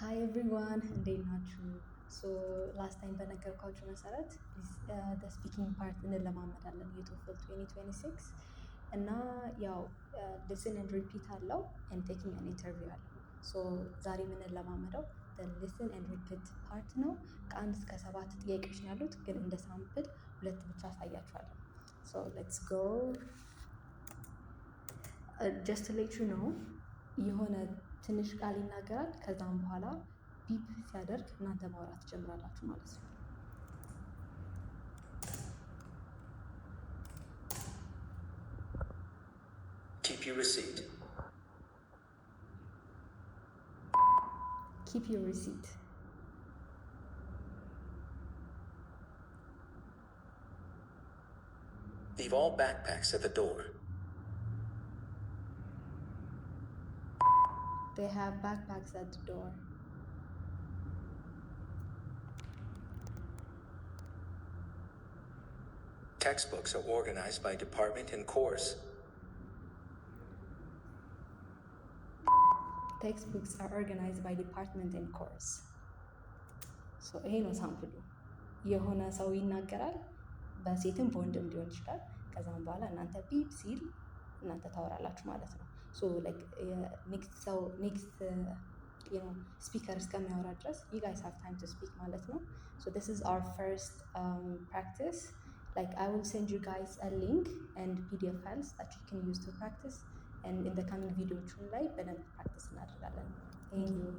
ሃይ ኤቭሪዋን እንዴት ናችሁ? ሶ ላስት ታይም በነገርኳችሁ መሰረት ስፒኪንግ ፓርት እንለማመዳለን የቶፍል 2026 እና ያው ሊስን ኤንድ ሪፒት አለው ኤንድ ቴኪንግ አን ኢንተርቪው አለው። ሶ ዛሬ የምንለማመደው ሊስን ኤንድ ሪፒት ፓርት ነው። ከአንድ እስከ 7 ጥያቄዎች ነው ያሉት፣ ግን እንደ ሳምፕል 2 ብቻ አሳያችኋለሁ። ሶ ሌትስ ጎ። ጀስት ሌት ዩ ኖ የሆነ ትንሽ ቃል ይናገራል። ከዛም በኋላ ቢፕ ሲያደርግ እናንተ ማውራት ትጀምራላችሁ ማለት ነው። Keep your receipt. Keep your receipt. Leave all backpacks at the door. They have backpacks at the door. Textbooks are organized by department and course. Textbooks are organized by department and course. So ይሄ ነው ሳምፕሉ። የሆነ ሰው ይናገራል፣ በሴትም በወንድም ሊሆን ይችላል። ከዛም በኋላ እናንተ ቢፕ ሲል እናንተ ታወራላችሁ ማለት ነው። ሶ ላይክ ኔክስት ስፒከር እስከሚያወራ ድረስ you guys have time to speak ማለት ነው። So this is our first practice. Like I will send you guys a link and PDF files that you can use to practice, and in the coming videos ላይ በደንብ practice እናደርጋለን። Thank you.